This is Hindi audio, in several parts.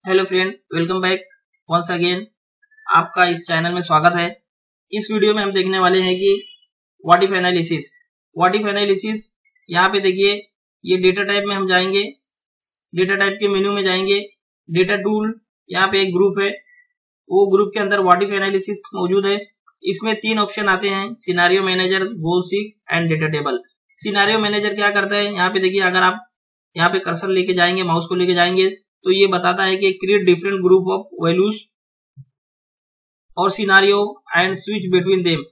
Hello friend, welcome back once again. आपका इस चैनल में स्वागत है। इस वीडियो में हम देखने वाले हैं कि what if analysis. What if analysis यहाँ पे देखिए, ये डेटा टाइप में हम जाएंगे, डेटा टाइप के मेन्यू में जाएंगे, डेटा टूल, यहाँ पे एक ग्रुप है, वो ग्रुप के अंदर व्हाट इफ एनालिसिस मौजूद है। इसमें 3 ऑप्शन आते हैं, scenario manager, goal seek and data table. Scenario manager क्या करता है, यहाँ पे देखिए, अगर आप यहाँ पे कर्सर लेके जाएंगे, माउस को लेके जाएंगे तो ये बताता है कि create different group of values और scenario and switch between them.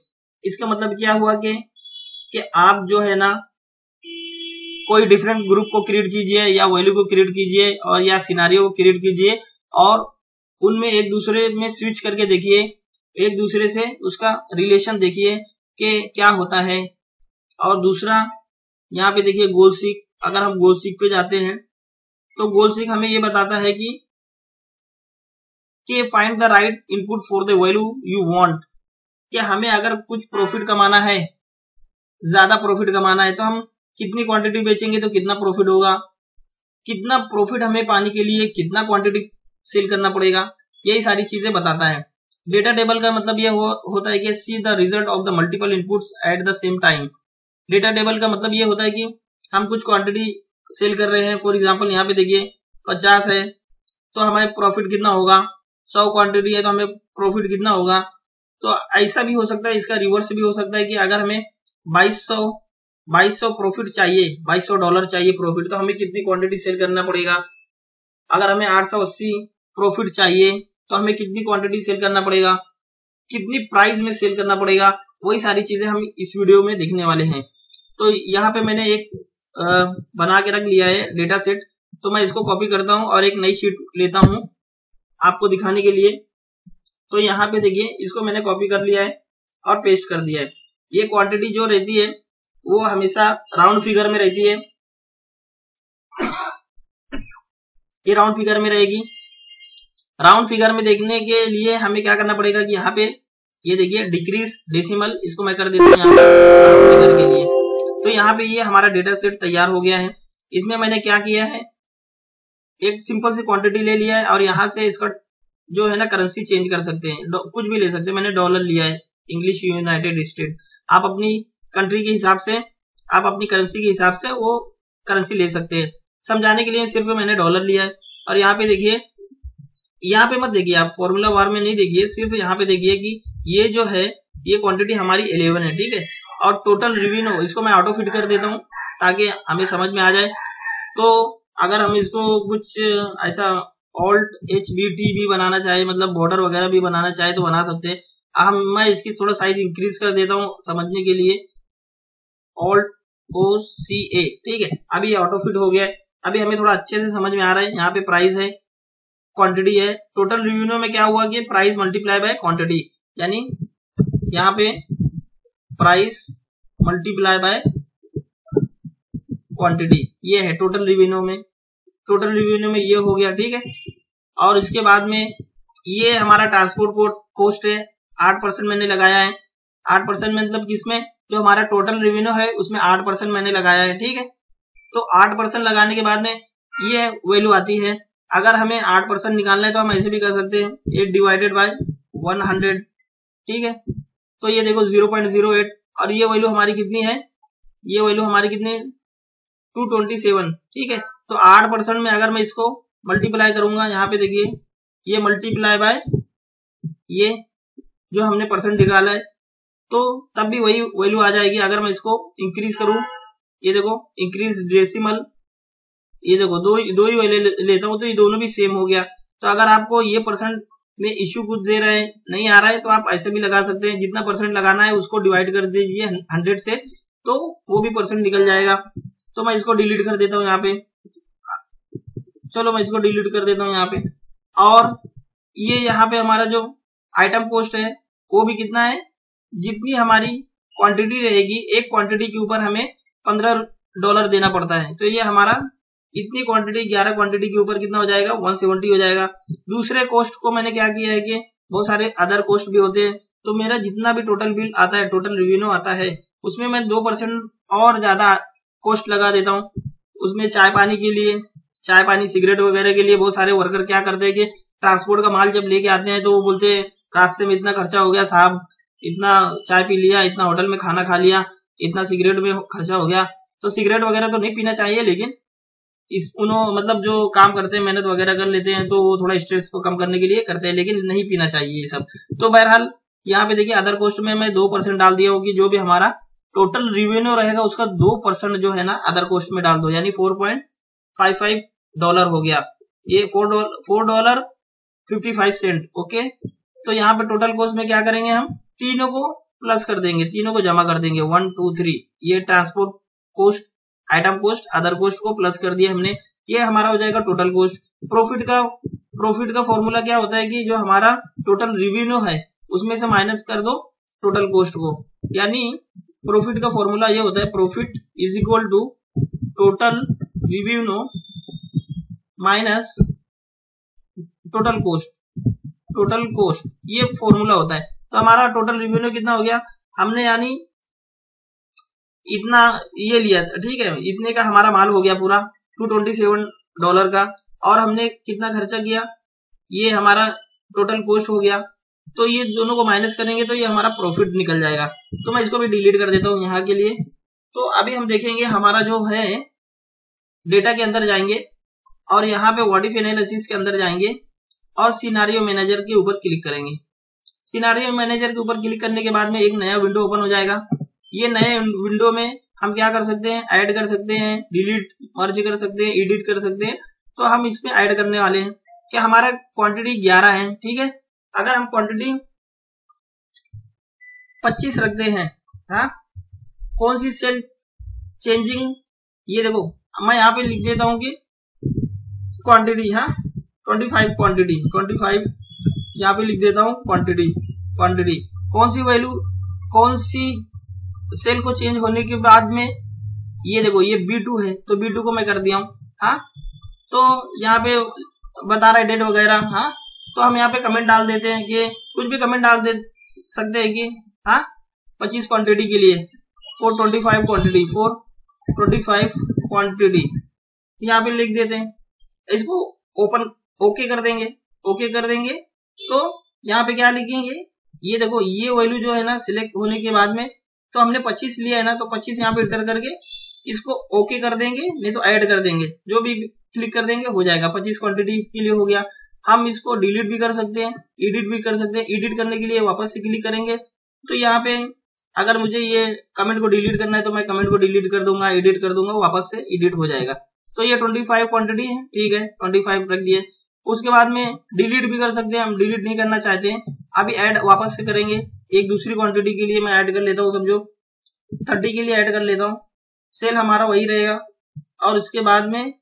इसका मतलब क्या हुआ कि आप जो है ना, कोई डिफरेंट ग्रुप को क्रिएट कीजिए या वैल्यू को क्रिएट कीजिए और या सिनारियो को क्रिएट कीजिए और उनमें एक दूसरे में स्विच करके देखिए, एक दूसरे से उसका रिलेशन देखिए कि क्या होता है। और दूसरा यहाँ पे देखिए गोल सीक। अगर हम गोल सीक पे जाते हैं तो गोल सीक हमें ये बताता है कि find the right input for the value you want. कि हमें अगर कुछ प्रॉफिट कमाना है, ज्यादा प्रॉफिट कमाना है, तो हम कितनी क्वांटिटी बेचेंगे तो कितना प्रॉफिट होगा, कितना प्रॉफिट हमें पाने के लिए कितना क्वांटिटी सेल करना पड़ेगा, यही सारी चीजें बताता है। डेटा टेबल का मतलब यह होता है कि see the result of the multiple inputs at the same time. Data table का मतलब यह होता है कि हम कुछ क्वांटिटी सेल कर रहे हैं। फॉर एग्जांपल यहाँ पे देखिए 50 है तो हमें प्रॉफिट कितना होगा, 100 क्वांटिटी है तो हमें प्रॉफिट कितना होगा। तो ऐसा भी हो सकता है, इसका रिवर्स भी हो सकता है कि अगर हमें 2200 प्रॉफिट चाहिए, $2200 चाहिए प्रॉफिट, तो हमें कितनी क्वांटिटी सेल करना पड़ेगा। अगर हमें 880 प्रॉफिट चाहिए तो हमें कितनी क्वांटिटी सेल करना पड़ेगा, कितनी प्राइस में सेल करना पड़ेगा, वही सारी चीजें हम इस वीडियो में देखने वाले हैं। तो यहाँ पे मैंने एक बना के रख लिया है डेटा सेट, तो मैं इसको कॉपी करता हूं और एक नई शीट लेता हूं आपको दिखाने के लिए। तो यहाँ पे देखिए, इसको मैंने कॉपी कर लिया है और पेस्ट कर दिया है। ये क्वांटिटी जो रहती है वो हमेशा राउंड फिगर में रहती है, ये राउंड फिगर में रहेगी। राउंड फिगर में देखने के लिए हमें क्या करना पड़ेगा कि यहाँ पे ये देखिए डिक्रीज डेसिमल, इसको मैं कर देता हूँ यहाँ पे राउंड फिगर के लिए। तो यहाँ पे ये हमारा डेटा सेट तैयार हो गया है। इसमें मैंने क्या किया है, एक सिंपल सी क्वांटिटी ले लिया है और यहाँ से इसका जो है ना करेंसी चेंज कर सकते हैं, कुछ भी ले सकते हैं। मैंने डॉलर लिया है, इंग्लिश यूनाइटेड स्टेट। आप अपनी कंट्री के हिसाब से, आप अपनी करेंसी के हिसाब से वो करेंसी ले सकते हैं। समझाने के लिए सिर्फ मैंने डॉलर लिया है। और यहाँ पे देखिए, यहाँ पे मत देखिए आप, फॉर्मूला वार में नहीं देखिए, सिर्फ यहाँ पे देखिए कि ये जो है ये क्वांटिटी हमारी 11 है, ठीक है। और टोटल रेवेन्यू, इसको मैं ऑटो फिट कर देता हूँ ताकि हमें समझ में आ जाए। तो अगर हम इसको कुछ ऐसा ऑल्ट HBT भी बनाना चाहे, मतलब बॉर्डर वगैरह भी बनाना चाहे तो बना सकते हैं। मैं इसकी थोड़ा साइज इंक्रीज कर देता हूँ समझने के लिए, ऑल्ट OCA, ठीक है। अभी ऑटो फिट हो गया है, अभी हमें थोड़ा अच्छे से समझ में आ रहा है। यहाँ पे प्राइस है, क्वांटिटी है। टोटल रेवेन्यू में क्या हुआ कि प्राइस मल्टीप्लाई बाय क्वांटिटी, यानी यहाँ पे प्राइस मल्टीप्लाई बाय क्वांटिटी, ये है टोटल रेवेन्यू में। टोटल रेवेन्यू में ये हो गया, ठीक है। और इसके बाद में ये हमारा ट्रांसपोर्ट कॉस्ट है, 8% मैंने लगाया है। 8% मतलब किसमें, जो हमारा टोटल रेवेन्यू है उसमें 8% मैंने लगाया है, ठीक है। तो 8% लगाने के बाद में ये वैल्यू आती है। अगर हमें 8% निकालना है तो हम ऐसे भी कर सकते हैं, 8 डिवाइडेड बाय 100, ठीक है। तो ये देखो 0.08, और ये वैल्यू हमारी कितनी है, ये वैल्यू हमारी कितनी, 227, ठीक है। तो 8% में अगर मैं इसको मल्टीप्लाई करूंगा, यहाँ पे देखिए ये मल्टीप्लाई बाय ये जो हमने परसेंट निकाला है, तो तब भी वही वैल्यू आ जाएगी। अगर मैं इसको इंक्रीज करूं, ये देखो इंक्रीज डेसिमल, ये देखो दो ही वैल्यू लेता हूं तो ये दोनों भी सेम हो गया। तो अगर आपको ये परसेंट में इश्यू कुछ दे रहे हैं, नहीं आ रहा है, तो आप ऐसे भी लगा सकते हैं। जितना परसेंट लगाना है उसको डिवाइड कर दीजिए 100 से, तो वो भी परसेंट निकल जाएगा। तो मैं इसको डिलीट कर देता हूँ यहाँ पे, चलो मैं इसको डिलीट कर देता हूँ यहाँ पे। और ये यहाँ पे हमारा जो आइटम कॉस्ट है वो भी कितना है, जितनी हमारी क्वांटिटी रहेगी, एक क्वांटिटी के ऊपर हमें $15 देना पड़ता है। तो ये हमारा इतनी क्वांटिटी, 11 क्वांटिटी के ऊपर कितना हो जाएगा, 170 हो जाएगा। दूसरे कॉस्ट को मैंने क्या किया है कि बहुत सारे अदर कॉस्ट भी होते हैं, तो मेरा जितना भी टोटल बिल आता है, टोटल रेवेन्यू आता है, उसमें मैं 2% और ज्यादा कॉस्ट लगा देता हूँ। उसमें चाय पानी के लिए चाय पानी सिगरेट वगैरह के लिए बहुत सारे वर्कर क्या करते हैं कि ट्रांसपोर्ट का माल जब लेके आते हैं तो वो बोलते हैं रास्ते में इतना खर्चा हो गया साहब, इतना चाय पी लिया, इतना होटल में खाना खा लिया, इतना सिगरेट में खर्चा हो गया। तो सिगरेट वगैरह तो नहीं पीना चाहिए, लेकिन मतलब जो काम करते हैं, मेहनत वगैरह कर लेते हैं, तो वो थोड़ा स्ट्रेस को कम करने के लिए करते हैं, लेकिन नहीं पीना चाहिए ये सब। तो बहरहाल यहाँ पे देखिए अदर कॉस्ट में मैं 2% डाल दिया हूँ कि जो भी हमारा टोटल रिवेन्यू रहेगा उसका 2% जो है ना अदर कॉस्ट में डाल दो, यानी $4.55 हो गया, ये $4.55। ओके, तो यहाँ पे टोटल कॉस्ट में क्या करेंगे, हम तीनों को प्लस कर देंगे, तीनों को जमा कर देंगे, 1 2 3। ये transport cost, item cost, other cost को प्लस कर दिया हमने, ये हमारा हो जाएगा टोटल कॉस्ट। प्रॉफिट का फॉर्मूला क्या होता है कि जो हमारा टोटल रिवेन्यू है उसमें से माइनस कर दो टोटल कॉस्ट को, यानी प्रॉफिट का फॉर्मूला ये होता है, profit is equal to total revenue minus total cost, ये फॉर्मूला होता है। तो हमारा टोटल रिवेन्यू कितना हो गया, हमने यानी इतना ये लिया, ठीक है, इतने का हमारा माल हो गया पूरा $227 का, और हमने कितना खर्चा किया, ये हमारा टोटल कॉस्ट हो गया। तो ये दोनों को माइनस करेंगे तो ये हमारा प्रॉफिट निकल जाएगा। तो मैं इसको भी डिलीट कर देता हूँ यहाँ के लिए। तो अभी हम देखेंगे हमारा जो है डेटा के अंदर जाएंगे और यहाँ पे व्हाट इफ एनालिसिस के अंदर जाएंगे और सिनारियो मैनेजर के ऊपर क्लिक करेंगे। सिनारियो मैनेजर के ऊपर क्लिक करने के बाद में एक नया विंडो ओपन हो जाएगा। ये नए विंडो में हम क्या कर सकते हैं, ऐड कर सकते हैं, डिलीट, मर्ज कर सकते हैं, एडिट कर सकते हैं। तो हम इसमें ऐड करने वाले हैं कि हमारा क्वांटिटी 11 है, ठीक है। अगर हम क्वांटिटी 25 रखते हैं, हाँ, कौन सी सेल चेंजिंग, ये देखो मैं यहाँ पे लिख देता हूँ कि क्वांटिटी, हाँ 25 क्वांटिटी, 25 यहाँ पे लिख देता हूँ क्वांटिटी, कौन सी वैल्यू, कौन सी सेल को चेंज होने के बाद में, ये देखो ये B2 है तो B2 को मैं कर दिया हूँ, हाँ। तो यहाँ पे बता रहा है डेट वगैरह, हाँ। तो हम यहाँ पे कमेंट डाल देते हैं कि कुछ भी कमेंट डाल दे सकते हैं कि हाँ 25 क्वांटिटी के लिए 425 क्वांटिटी, 425 क्वांटिटी यहाँ पे लिख देते हैं। इसको ओपन ओके कर देंगे, तो यहाँ पे क्या लिखेंगे, ये देखो ये वैल्यू जो है ना सिलेक्ट होने के बाद में, तो हमने 25 लिया है ना, तो 25 यहाँ पे एंटर करके इसको ओके कर देंगे, नहीं तो ऐड कर देंगे, जो भी क्लिक कर देंगे हो जाएगा। 25 क्वांटिटी के लिए हो गया। हम इसको डिलीट भी कर सकते हैं, एडिट भी कर सकते हैं। एडिट करने के लिए वापस से क्लिक करेंगे, तो यहाँ पे अगर मुझे ये कमेंट को डिलीट करना है तो मैं कमेंट को डिलीट कर दूंगा, एडिट कर दूंगा, वापस से एडिट हो जाएगा। तो ये 25 क्वांटिटी है, ठीक है, 25 रख दिए। उसके बाद में डिलीट भी कर सकते हैं, हम डिलीट नहीं करना चाहते हैं। अभी ऐड वापस से करेंगे, एक दूसरी क्वांटिटी के लिए मैं ऐड कर लेता हूँ, समझो 30 के लिए ऐड कर लेता हूँ, सेल हमारा वही रहेगा। और उसके बाद में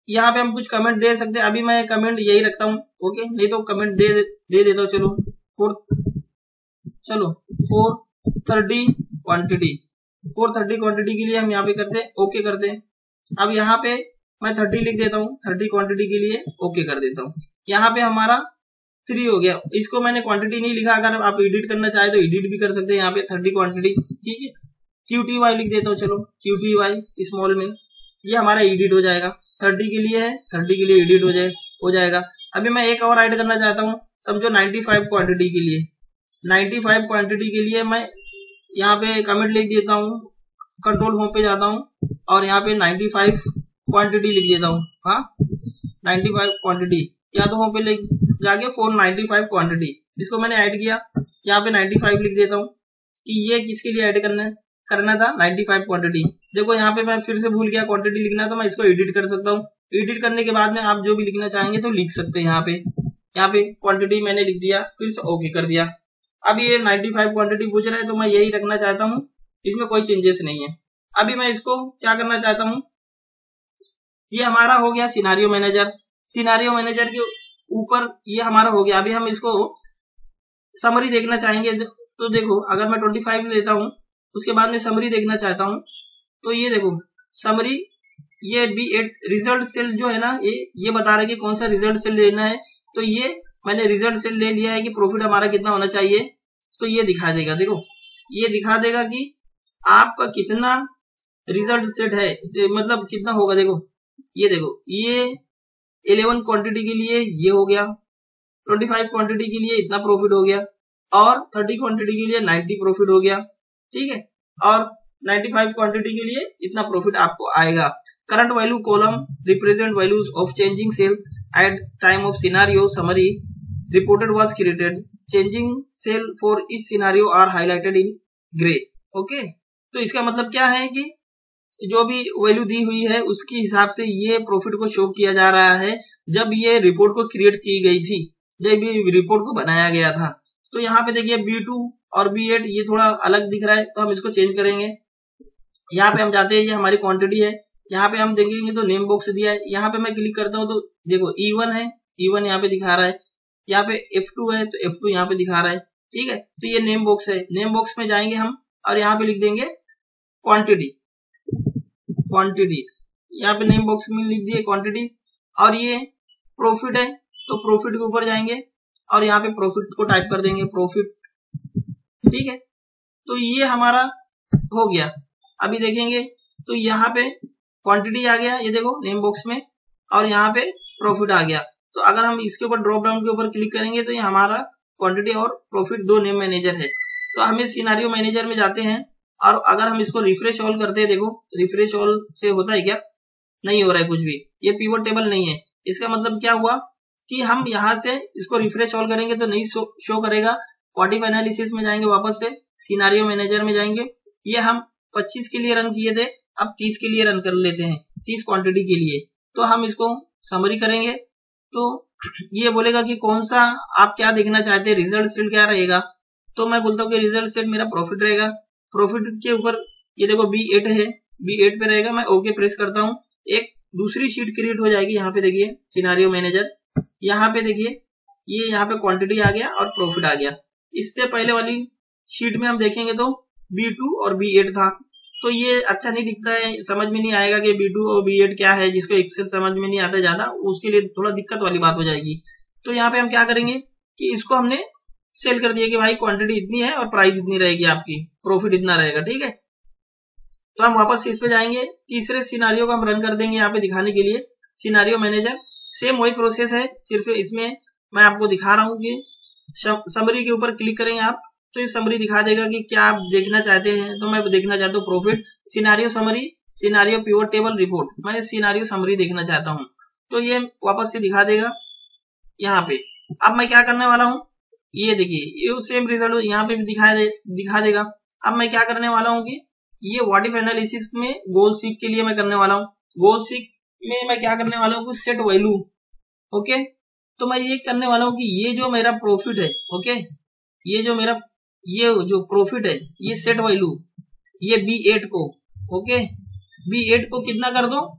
यहाँ पे हम कुछ कमेंट दे सकते हैं, अभी मैं कमेंट यही रखता हूँ, ओके, नहीं तो कमेंट दे देता हूँ। चलो 430 क्वांटिटी के लिए हम यहाँ पे करते हैं, ओके करते हैं। अब यहाँ पे मैं 30 लिख देता हूँ, 30 क्वांटिटी के लिए ओके कर देता हूँ। यहाँ पे हमारा 3 हो गया। इसको मैंने क्वांटिटी नहीं लिखा, अगर आप एडिट करना चाहे तो एडिट भी कर सकते हैं। यहाँ पे 30 क्वांटिटी, ठीक है। QTY लिख देता हूँ, चलो QTY स्मॉल में, ये हमारा एडिट हो जाएगा। 30 के लिए है, 30 के लिए एडिट हो जाएगा। अभी मैं एक और ऐड करना चाहता हूँ, समझो 95 क्वांटिटी के लिए। 95 क्वांटिटी के लिए मैं यहाँ पे कमेंट लिख देता हूँ, कंट्रोल होम पे जाता हूँ और यहाँ पे 95 क्वांटिटी लिख देता हूँ, हाँ 95 क्वांटिटी, या तो होम पे लिख जाके 495 क्वांटिटी, इसको मैंने ऐड किया, यहाँ पे 95 लिख देता हूँ कि ये किसके लिए ऐड करना था, 95 क्वांटिटी। देखो यहाँ पे मैं फिर से भूल गया क्वांटिटी लिखना, तो मैं इसको एडिट कर सकता हूँ। एडिट करने के बाद में आप जो भी लिखना चाहेंगे तो लिख सकते हैं। यहाँ पे क्वांटिटी मैंने लिख दिया, फिर से ओके कर दिया। अब ये 95 क्वांटिटी पूछ रहा है तो मैं यही रखना चाहता हूँ, इसमें कोई चेंजेस नहीं है। अभी मैं इसको क्या करना चाहता हूँ, ये हमारा हो गया सिनारियो मैनेजर। सिनारियो मैनेजर के ऊपर ये हमारा हो गया। अभी हम इसको समरी देखना चाहेंगे, तो देखो अगर मैं 25 लेता हूँ, उसके बाद में समरी देखना चाहता हूँ, तो ये देखो समरी, ये B8 रिजल्ट सेल जो है ना, ये बता रहा है कि कौन सा रिजल्ट सेल लेना है। तो ये मैंने रिजल्ट सेल ले लिया है कि प्रॉफिट हमारा कितना होना चाहिए, तो ये दिखा देगा। देखो ये दिखा देगा कि आपका कितना रिजल्ट सेट है, मतलब कितना होगा। देखो ये देखो, ये 11 क्वांटिटी के लिए ये हो गया, 25 क्वांटिटी के लिए इतना प्रॉफिट हो गया, और 30 क्वांटिटी के लिए 90 प्रॉफिट हो गया, ठीक है, और 95 क्वांटिटी के लिए इतना प्रॉफिट आपको आएगा। Current value column represent values of changing cells at time of scenario summary reported was created, changing cell for each scenario are highlighted in grey. Okay, तो इसका मतलब क्या है कि जो भी वैल्यू दी हुई है उसके हिसाब से ये प्रॉफिट को शो किया जा रहा है जब ये रिपोर्ट को क्रिएट की गई थी, जब ये रिपोर्ट को बनाया गया था। तो यहाँ पे देखिए B2 और B8 ये थोड़ा अलग दिख रहा है, तो हम इसको चेंज करेंगे। यहाँ पे हम जाते हैं, ये हमारी क्वांटिटी है, यहाँ पे हम देखेंगे तो नेम बॉक्स दिया है, यहाँ पे मैं क्लिक करता हूँ तो देखो E1 है, E1 यहाँ पे दिखा रहा है, यहाँ पे F2 है तो F2 यहाँ पे दिखा रहा है, ठीक है। तो ये नेम बॉक्स है, नेम बॉक्स में जाएंगे हम और यहाँ पे लिख देंगे क्वांटिटी, यहाँ पे नेम बॉक्स में लिख दिए क्वांटिटी, और ये प्रॉफिट है तो प्रॉफिट के ऊपर जाएंगे और यहाँ पे प्रॉफिट को टाइप कर देंगे प्रॉफिट, ठीक है। तो ये हमारा हो गया। अभी देखेंगे तो यहाँ पे क्वांटिटी आ गया, ये देखो नेम बॉक्स में, और यहाँ पे प्रॉफिट आ गया। तो अगर हम इसके ऊपर ड्रॉप डाउन के ऊपर क्लिक करेंगे तो ये हमारा क्वांटिटी और प्रॉफिट दो नेम मैनेजर है। तो हमें सिनारियो मैनेजर में जाते हैं और अगर हम इसको रिफ्रेश ऑल करते हैं, देखो रिफ्रेश ऑल से होता है क्या, नहीं हो रहा है कुछ भी, ये पिवट टेबल नहीं है। इसका मतलब क्या हुआ कि हम यहाँ से इसको रिफ्रेश ऑल करेंगे तो नहीं शो करेगा। व्हाट एनालिसिस में जाएंगे, वापस से सिनारियो मैनेजर में जाएंगे, ये हम 25 के लिए रन किए थे, अब 30 के लिए रन कर लेते हैं, 30 क्वांटिटी के लिए। तो हम इसको समरी करेंगे तो ये बोलेगा कि कौन सा आप क्या देखना चाहते हैं, रिजल्ट सेट क्या रहेगा। तो मैं बोलता हूँ कि रिजल्ट सेट मेरा प्रॉफिट रहेगा। प्रॉफिट के ऊपर ये देखो B8 है, B8 पे रहेगा, मैं ओके प्रेस करता हूँ, एक दूसरी शीट क्रिएट हो जाएगी। यहाँ पे देखिए सिनारियो मैनेजर, यहाँ पे देखिए ये यहाँ पे क्वांटिटी आ गया और प्रॉफिट आ गया। इससे पहले वाली शीट में हम देखेंगे तो B2 और B8 था, तो ये अच्छा नहीं दिखता है, समझ में नहीं आएगा कि B2 और B8 क्या है, जिसको एक्सेल समझ में नहीं आता ज्यादा, उसके लिए थोड़ा दिक्कत वाली बात हो जाएगी। तो यहाँ पे हम क्या करेंगे कि इसको हमने सेल कर दिया कि भाई क्वांटिटी इतनी है और प्राइस इतनी रहेगी, आपकी प्रॉफिट इतना रहेगा, ठीक है। तो हम वापस इस पे जाएंगे, तीसरे सिनारियो को हम रन कर देंगे यहाँ पे दिखाने के लिए। सिनारियो मैनेजर सेम वही प्रोसेस है, सिर्फ इसमें मैं आपको दिखा रहा हूँ कि समरी के ऊपर क्लिक करेंगे आप तो ये समरी दिखा देगा कि क्या आप देखना चाहते हैं। तो मैं देखना चाहता हूँ profit, scenario summary, scenario pivot table report, मैं सिनारियो समरी देखना चाहता हूँ, तो ये वापस से दिखा देगा यहाँ पे। अब मैं क्या करने वाला हूँ, ये देखिए ये सेम रिजल्ट यहाँ पे भी दिखा देगा। अब मैं क्या करने वाला हूँ कि ये व्हाट इफ एनालिसिस में गोल सीक के लिए मैं करने वाला हूँ। गोल सीक में मैं क्या करने वाला हूँ, सेट वैल्यू, ओके। तो मैं ये करने वाला हूँ कि ये जो मेरा प्रॉफिट है, ओके, ये जो मेरा ये जो प्रॉफिट है, ये सेट वैल्यू, ये B8 को, ओके, B8 को कितना कर दो,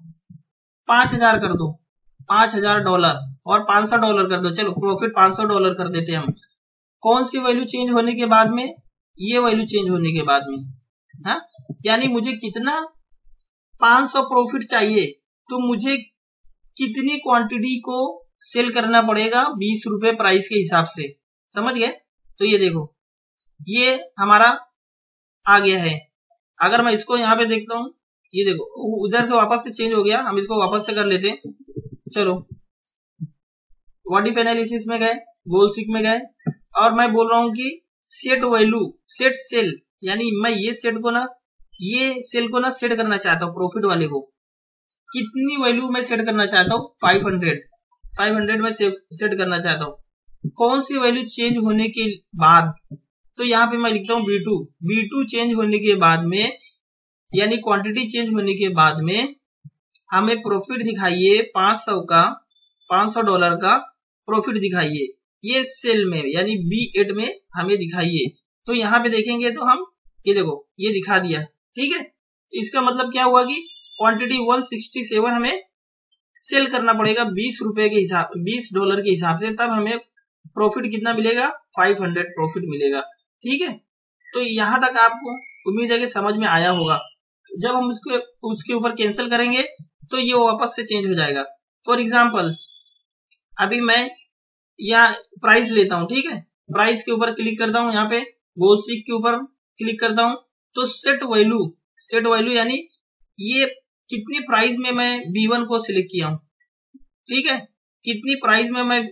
5000 कर दो, $5000 और $500 कर दो। चलो प्रॉफिट $500 कर देते हैं हम। कौन सी वैल्यू चेंज होने के बाद में, ये वैल्यू चेंज होने के बाद में, हाँ, यानी मुझे कितना 500 प्रॉफिट चाहिए, तो मुझे कितनी क्वांटिटी को सेल करना पड़ेगा 20 रुपए प्राइस के हिसाब से, समझ गए। तो ये देखो ये हमारा आ गया है। अगर मैं इसको यहाँ पे देखता हूँ, ये देखो उधर से वापस से चेंज हो गया, हम इसको वापस से कर लेते हैं। चलो व्हाट इफ एनालिसिस में गए, गोल सीक में गए, और मैं बोल रहा हूँ कि सेट वैल्यू, सेट सेल, यानी मैं ये सेल को ना सेट करना चाहता हूँ, प्रॉफिट वाले को कितनी वैल्यू मैं सेट करना चाहता हूँ, 500 में सेट करना चाहता हूँ। कौन सी वैल्यू चेंज होने के बाद, तो यहाँ पे मैं लिखता हूँ B2 चेंज होने के बाद में, यानी क्वांटिटी चेंज होने के बाद में हमें प्रॉफिट दिखाइए $500 का प्रॉफिट दिखाइए, ये सेल में यानी B8 में हमें दिखाइए। तो यहाँ पे देखेंगे तो हम ये देखो ये दिखा दिया, ठीक है। इसका मतलब क्या हुआ कि क्वांटिटी 167 हमें सेल करना पड़ेगा $20 के हिसाब से, तब हमें प्रॉफिट कितना मिलेगा, 500 प्रॉफिट मिलेगा, ठीक है। तो यहाँ तक आपको उम्मीद है कि समझ में आया होगा। जब हम उसके ऊपर कैंसिल करेंगे तो ये वापस से चेंज हो जाएगा। फॉर एग्जाम्पल अभी मैं यहाँ प्राइस लेता हूँ, ठीक है, प्राइस के ऊपर क्लिक करता हूँ, यहाँ पे गोल सीक के ऊपर क्लिक करता हूँ, तो सेट वैल्यू यानी ये कितनी प्राइस में मैं B1 को सिलेक्ट किया हूं, ठीक है, कितनी प्राइस में मैं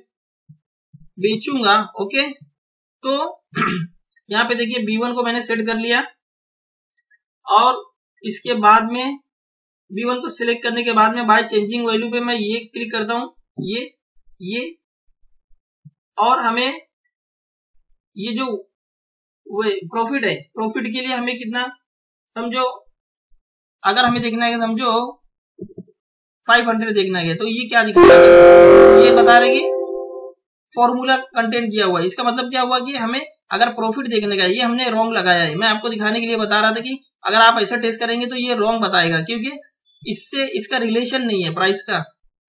बेचूंगा। ओके, तो यहाँ पे देखिए B1 को मैंने सेट कर लिया, और इसके बाद में B1 को सिलेक्ट करने के बाद में बाय चेंजिंग वैल्यू पे मैं ये क्लिक करता हूं, ये और हमें ये जो प्रॉफिट है, प्रॉफिट के लिए हमें कितना, समझो अगर हमें देखना है, समझो 500 देखना है, तो ये क्या दिखा रहा है, ये बता रहे कि फॉर्मूला कंटेंट किया हुआ है। इसका मतलब क्या हुआ कि हमें अगर प्रॉफिट देखने का, ये हमने रॉन्ग लगाया है। मैं आपको दिखाने के लिए बता रहा था कि अगर आप ऐसा टेस्ट करेंगे तो ये रॉन्ग बताएगा, क्योंकि इससे इसका रिलेशन नहीं है, प्राइस का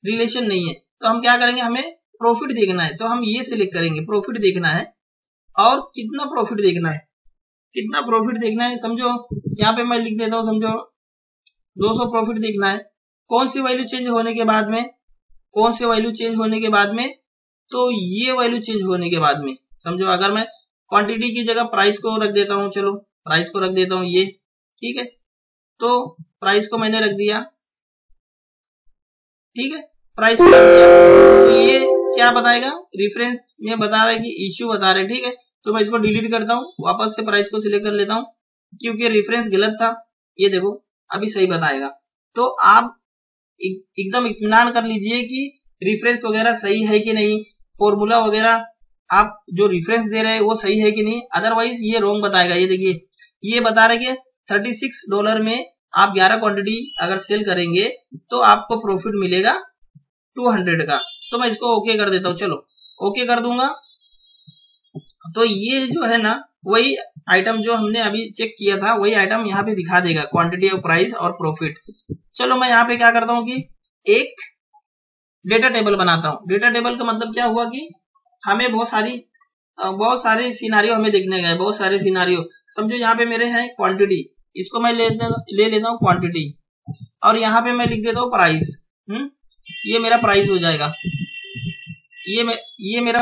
रिलेशन नहीं है। तो हम क्या करेंगे, हमें प्रॉफिट देखना है, तो हम ये सिलेक्ट करेंगे, प्रॉफिट देखना है, और कितना प्रॉफिट देखना है, कितना प्रॉफिट देखना है। समझो यहाँ पे मैं लिख देता हूँ, समझो 200 प्रॉफिट देखना है। कौन सी वैल्यू चेंज होने के बाद में, कौन सी वैल्यू चेंज होने के बाद में, तो ये वैल्यू चेंज होने के बाद में। समझो अगर मैं क्वांटिटी की जगह प्राइस को रख देता हूँ, चलो प्राइस को रख देता हूँ ये, ठीक है, तो प्राइस को मैंने रख दिया, ठीक है, प्राइस को रख दिया, तो ये क्या बताएगा, रेफरेंस में बता रहा है कि इश्यू बता रहे, ठीक है। तो मैं इसको डिलीट करता हूँ, वापस से प्राइस को सिलेक्ट कर लेता हूँ, क्योंकि रेफरेंस गलत था। ये देखो अभी सही बताएगा। तो आप एकदम इत्मीनान कर लीजिए कि रेफरेंस वगैरह सही है कि नहीं, फॉर्मूला वगैरह आप जो रेफरेंस दे रहे हैं वो सही है कि नहीं, अदरवाइज ये रॉन्ग बताएगा। ये देखिए ये बता रहे कि $36 में आप 11 क्वांटिटी अगर सेल करेंगे तो आपको प्रॉफिट मिलेगा 200 का। तो मैं इसको ओके कर देता हूँ, चलो ओके कर दूंगा। तो ये जो है ना, वही आइटम जो हमने अभी चेक किया था, वही आइटम यहाँ पे दिखा देगा, क्वांटिटी ऑफ प्राइस और प्रॉफिट। चलो मैं यहाँ पे क्या करता हूँ कि एक डेटा टेबल बनाता हूँ। डेटा टेबल का मतलब क्या हुआ कि हमें बहुत सारे सिनारियो हमें देखने गए, बहुत सारे सिनारियो। समझो यहाँ पे मेरे हैं क्वांटिटी, इसको मैं ले लेता हूँ क्वांटिटी, और यहाँ पे मैं लिख देता हूँ प्राइस। ये मेरा प्राइस हो जाएगा, ये मेरा